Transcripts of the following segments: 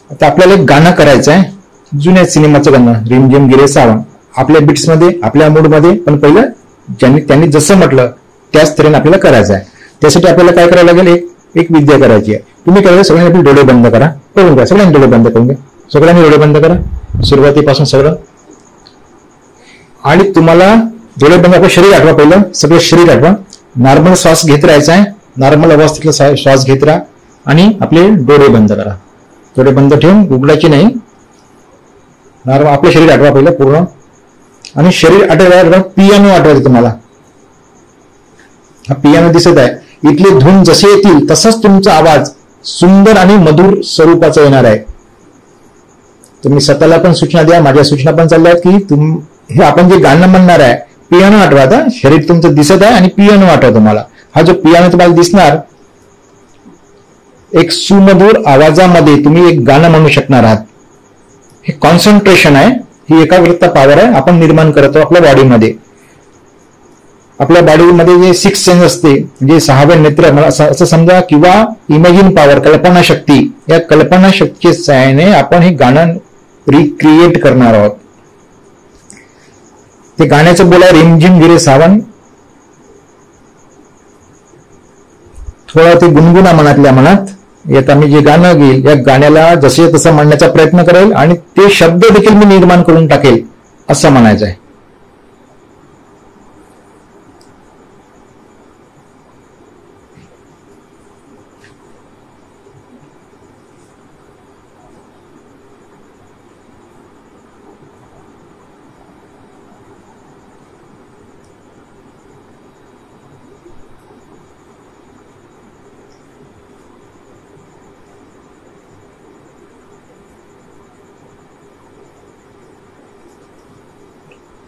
आता आपल्याला एक गाणं करायचं आहे, जुन्या सिनेमाचं गाणं, रिमझिम गिरे सावन, आपल्या बिट्स मध्ये, आपल्या मूड मध्ये. पण पहिलं त्यांनी जसं म्हटलं त्याच तऱ्हेने आपल्याला करायचं आहे. त्यासाठी आपल्याला काय करावं लागेल, एक विद्या करायची आहे. तुम्ही काय करा, सगळ्यांनी आपले डोळे बंद करा, करून घ्या, सगळ्यांनी डोळे बंद करून घ्या, सगळ्यांनी डोळे बंद करा सुरुवातीपासून सगळं. आणि तुम्हाला डोळे बंद, आपलं शरीर आठवा, पहिलं सगळं शरीर आठवा. नॉर्मल श्वास घेत राहायचा आहे, नॉर्मल अवस्थेतला श्वास घेत राहा आणि आपले डोळे बंद करा. डोळे बंद ठेवून उघडायचे नाही. नॉर्मल आपलं शरीर आठवा पहिलं पूर्ण. आणि शरीर आठवायला पियानो आठवायचं तुम्हाला. हा पियानो दिसत आहे, इथले धून जसे येतील तसाच तुमचा आवाज सुंदर आणि मधुर स्वरूपाचा येणार आहे. तुम्ही स्वतःला पण सूचना द्या, माझ्या सूचना पण चालल्या आहेत की हे आपण जे गाणं म्हणणार आहे, पियानो आठवा. आता शरीर तुमचं दिसत आहे आणि पियानो आठवा तुम्हाला. हा जो पियानो तुम्हाला दिसणार, एक सुमधुर आवाजामध्ये तुम्ही एक गाणं म्हणू शकणार आहात. हे कॉन्सन्ट्रेशन आहे, ही एकाग्रता पॉवर आहे आपण निर्माण करतो आपल्या बॉडीमध्ये. आपल्या बॉडीमध्ये जे 6 सेन्स असते, म्हणजे 6वे नेत्र असं समजा, किंवा इमॅजिन पॉवर, कल्पना शक्ती, या कल्पना शक्तीच्या सहाय्याने आपण हे गाणं रिक्रिएट करणार आहोत. ते गाण्याचं बोला, रिमझिम गिरे सावन. थोडा ते गुणगुणा मनातल्या मनात. यात आम्ही जे गाणं घेईल, या गाण्याला जसे तसं म्हणण्याचा प्रयत्न करेल आणि ते शब्द देखील मी निर्माण करून टाकेल असं म्हणायचं आहे.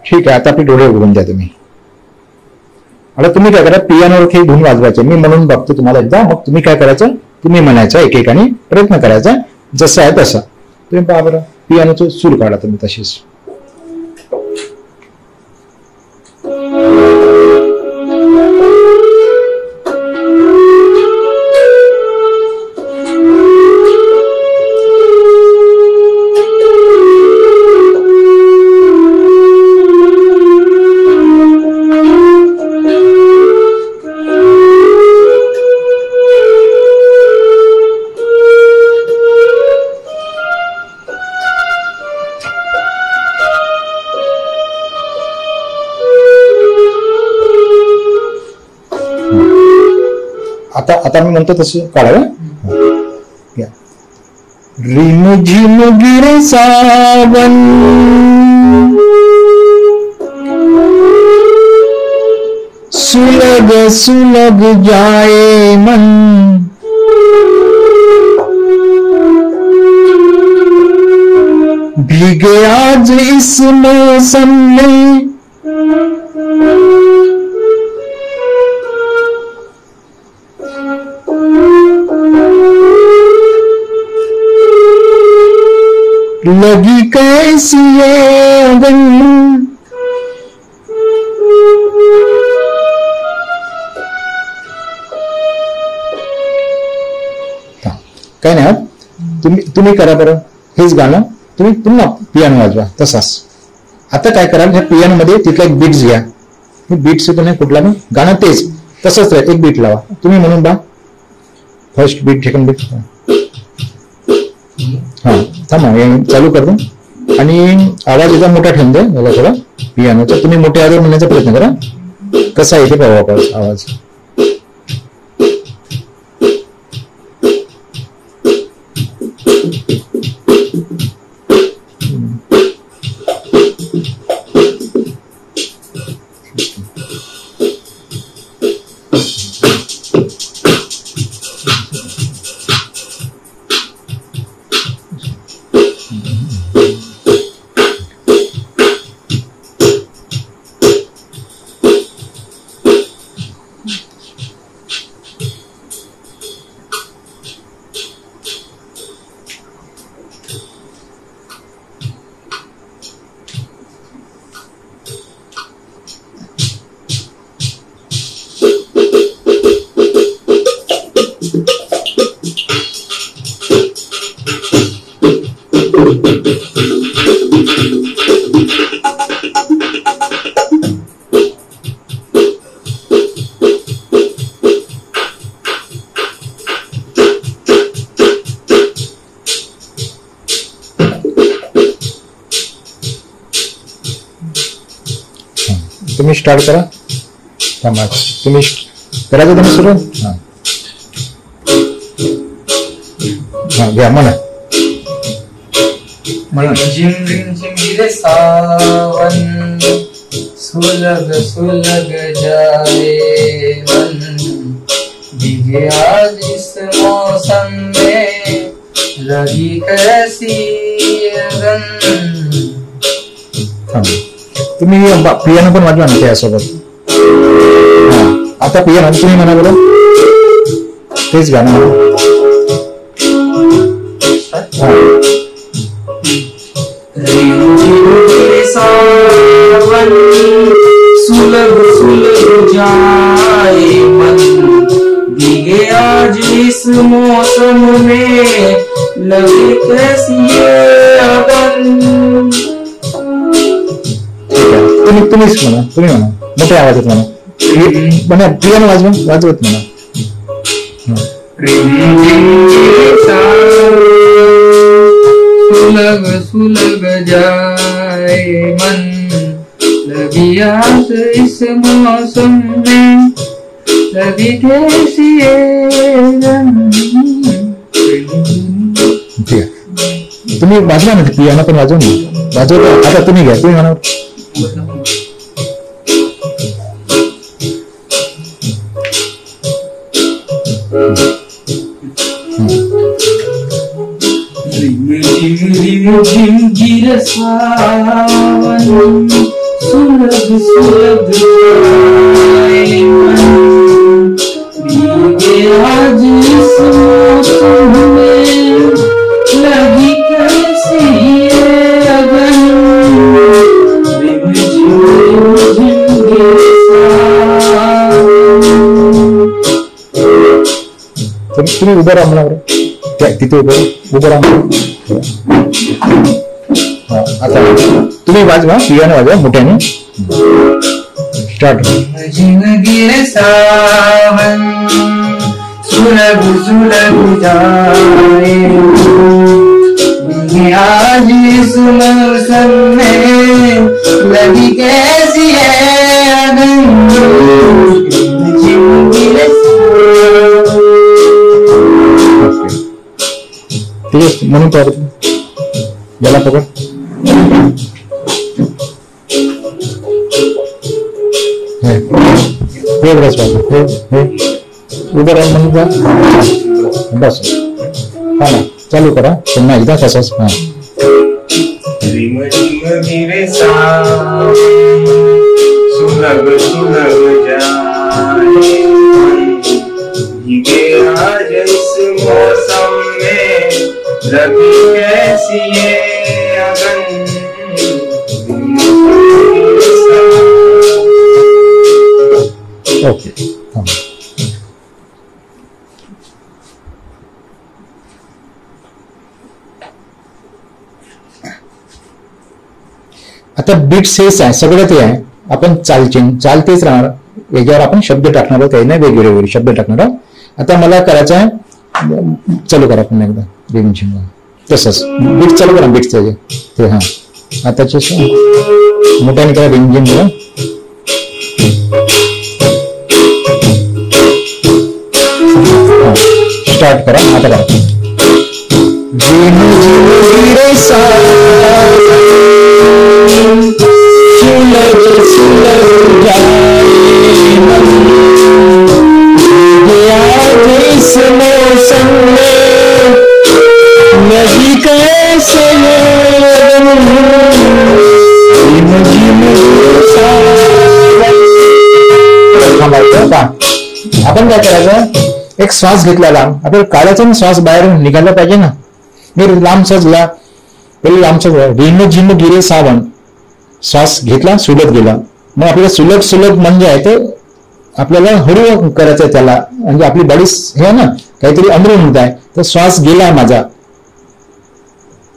ठीक आहे, आता आपले डोळे उघडून द्या तुम्ही. आता तुम्ही काय करा, पियानोवर हे धून वाजवायचे, मी म्हणून बघतो तुम्हाला एकदा, मग तुम्ही काय करायचं, तुम्ही म्हणायचं एकेकाने, प्रयत्न करायचा जसं आहे तसं. तुम्ही पहा बरं, पियानोचं सूर काढा तुम्ही तशीच. आता मी म्हणतो तसं काढावं. रिमझिम गिरे सावन, सुलग सुलग जाए मन, भीगे आज इस मौसम में, लगी कैसी ये अगन, काय नाही. तुम्ही करा बरं हेच गाणं, तुम्ही पुन्हा पियानो वाजवा तसाच. आता काय कराल, ह्या पियानो मध्ये तिथला एक बीट्स घ्या, बीट्स नाही कुठला ना, गाणं तेच तसंच राहत, एक बीट लावा तुम्ही म्हणून बा. फर्स्ट बीट, सेकंड बीट, हा थांबा चालू करतो. आणि आवाज एकदम मोठा ठेवून द्या मला थोडा पियानोचा. तुम्ही मोठ्या आवाज म्हणण्याचा प्रयत्न करा, कसा येते पाहू आवाज. तुम्ही स्टार्ट करा. थांबा, तुम्ही करायचं तुम्ही सुरू. हा घ्या म्हणा. झिम झिम झिम गिरे सावन, सुलग सुलग जाए मन, भीगे आज इस मौसम में लगी कैसी अगन. तुम्ही पियानो पण वाजवा ना त्यासोबत. आता पियानो तुम्ही म्हणा बरं, तेच गाणं म्हणा. सावन सुलग सुलग जाए मन, भीगे आज इस मौसम में लगे कैसी अगन. तुम्हीच म्हणा, तुम्ही म्हणा मोठ्या आवाजात म्हणा. म्हणा पियानो वाजवत म्हणा. सुलग सुलग जाए मन, लगी आज इस मौसम में लगी कैसी अगन. ठीक आहे, तुम्ही वाजवा ना पियानो पण वाजवून वाजवतो. आता तुम्ही घ्या, तुम्ही म्हणा. झिम झिम गिरे सावन, सुलग सुलग जाए मन, भीगे आज इस मौसम में लगी कैसी अगन. झिम झिम झिम गिरे सावन. तुम्ही उभं राहा म्हणा बरं, तिथे उभं राहा. आता तुम्ही वाजवा, पियानो वाजवा मोठ्याने. स्टार्ट. झिम गिरे सावन, सुलग सुलग जाए मन, आज इस मौसम में लगी कैसी अगन. झिम गिरे ठीक म्हणून पाहतो. याला पकड. एवढंच उभं राहून म्हणून जा बस. हा ना, चालू करा पुन्हा एकदा तसंच. हा. झिम झिम गिरे सावन, सुलग सुलग जाए मन, भीगे आज इस मौसम में लगी कैसी अगन. ओके. आता बीट्स हेच आहे, सगळं ते आहे. आपण चाल तेच राहणार. याच्यावर आपण शब्द टाकणार आहोत, काही नाही वेगवेगळे शब्द टाकणार आहोत. आता मला करायचं आहे, चालू करा पुन्हा एकदा रिमझिम. तसंच बीट चालू करा, बीट ते. हा आता मोठ्याने करा रिमझिम. स्टार्ट करा. आता करा. सुलग सुलग जाए मन, इस मौसम में लगी कैसे आपण काय करायचं, एक श्वास घेतला लांब. आपल्याला काढायचा ना, श्वास बाहेर निघायला पाहिजे ना. मी लांब श्वास घ्या, पहिले लांब श्वास. रिम झिम गिरे सावन, श्वास घेतला, सुलग गेला. मग आपल्याला सुलग सुलग म्हणजे आहे ते आपल्याला हळू करायचं आहे त्याला. म्हणजे आपली बॉडी हे आहे ना, काहीतरी अंदरून होत आहे. तर श्वास गेला माझा,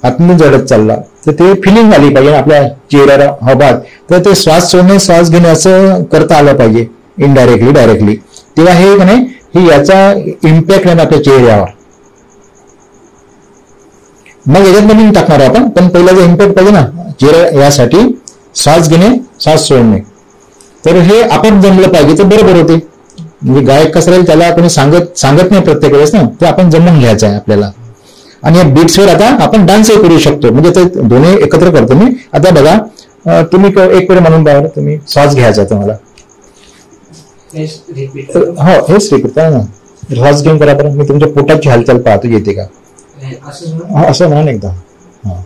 आतून जडत चालला, तर ते फिलिंग आली पाहिजे आपल्या चेहऱ्याला, हवात. तर ते श्वास सोडणे श्वास घेणे असं करता आलं पाहिजे, इनडायरेक्टली डायरेक्टली. तेव्हा हे नाही, हे याचा इम्पॅक्ट आहे आपल्या चेहऱ्यावर. मग याच्यात नवीन टाकणार आपण, पण पहिला जो इम्पॅक्ट पाहिजे ना चेहरा, यासाठी श्वास घेणे श्वास सोडणे. तर हे आपण जमलं पाहिजे तर बरोबर होते. म्हणजे गायक कसं राहील त्याला आपण सांगत नाही प्रत्येक वेळेस ना, ते आपण जमून घ्यायचं आहे आपल्याला. आणि या बीट्सवर आता आपण डान्सही करू शकतो. म्हणजे ते दोन्ही एकत्र करतो मी. आता बघा, तुम्ही एक वेळ म्हणून बघा, तुम्ही श्वास घ्यायचा तुम्हाला. हो, हेच रिपीट करा ना. श्वास घेऊन करा बरं. मी तुमच्या पोटाची हालचाल पाहतो येते का, असं म्हणून एकदा. हा,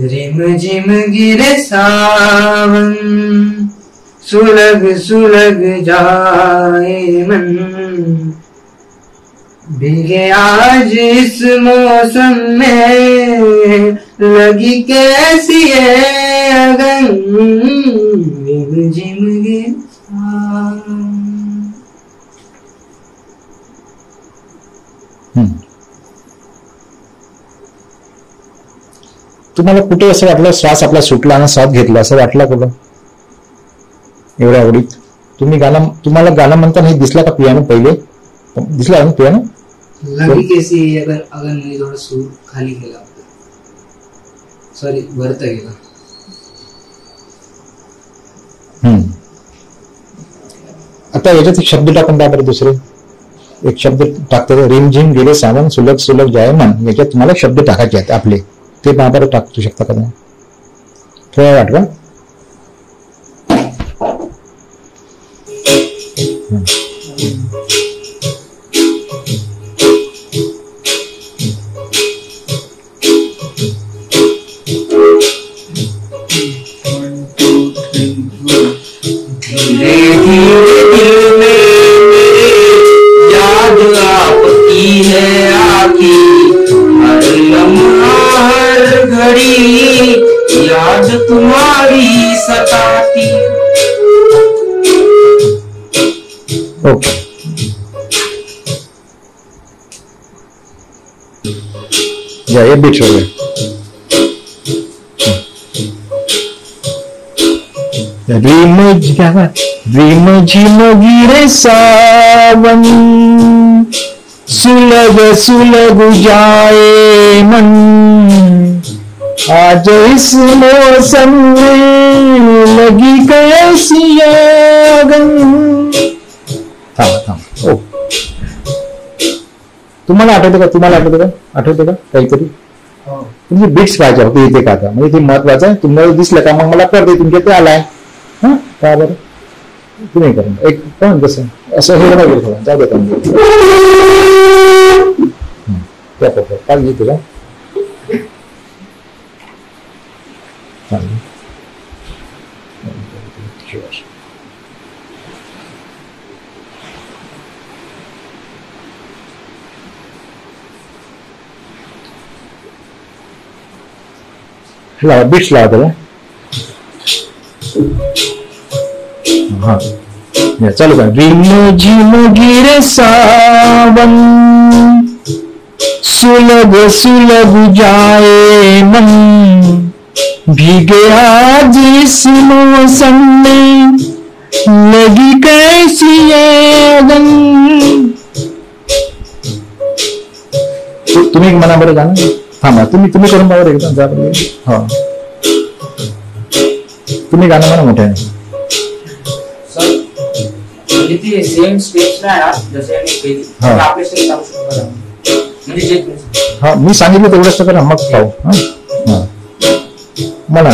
रिम झिम गिरे सावन, सुलग सुलग जाए मन, भीगे आज इस मौसम में, लगी कैसी है अगन, रिम झिम गिरे सावन. तुम्हाला कुठे असं वाटलं श्वास आपला सुटला आणि श्वास घेतला असं वाटलं कुठं एवढ्या आवडीत? तुम्हाला गाणं म्हणताना हे दिसला का पियानो? पहिले दिसला ना पियानो? लगी कैसी अगर मी थोडा सूर खाली गेला, सॉरी वरता गेला. आता याच्यात एक शब्द टाकून द्या बरं. दुसरे एक शब्द टाकतो, रिमझिम गेले सावन, सुलग सुलग जाय मन. याच्यात तुम्हाला शब्द टाकायचे आहेत आपले, ते बरोबर टाकू शकता का तुम्ही? थोडा वाट का? धीरे धीरे दिल में मेरे याद आपकी है आकी, हर लम्हा हर घड़ी याद तुम्हारी सताती. ओके, ये बीच हो गया. रिम झिम गिरे सावन, सुलग सुलग जाए मन, आज इस मौसम में लगी कैसी अगन. थांबा. ओ, तुम्हाला आठवतं का? आठवतं का काहीतरी? तुम्ही बीट्स पाहिजे होते इथे का? आता म्हणजे ते महत्वाचं आहे. तुम्हाला दिसलं का मग मला कळते तुमच्या ते आलाय. हा, का बरं तुम्ही करून एक पण कसं असं हे नाही गेलं थोडं जाऊ देता म्हणजे त्या पप्पा पाहिजे तुला लावा बीट्स लावा त्याला. हाँ, चालू कर. रिम झिम गिरे सावन, सुलग सुलग जाए मन, भीगे आज इस मौसम में, लगी कैसी अगन. तुम्ही म्हणा बरं गाणं. थांबा, तुम्ही करून बघा एकदम जा. हा, तुम्ही गाणं म्हणा मोठ्याने. सेम स्टेप्स नाही जसे आपले स्टेप सांगू शकतो म्हणजे हा, मी सांगितलं तेवढंच तर करा मग पाहू. म्हणा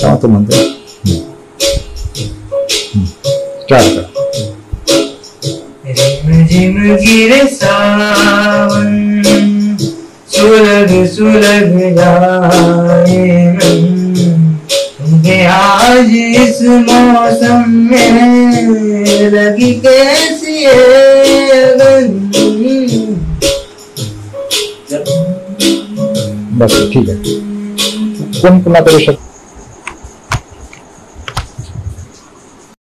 काय तो म्हणतो चार का. रिमझिम गिरे सावन, सुलग सुलग जाए मन, आज इस मौसम में लगी कैसी अगन. बस ठीक आहे. कोण पुन्हा करू शकतो?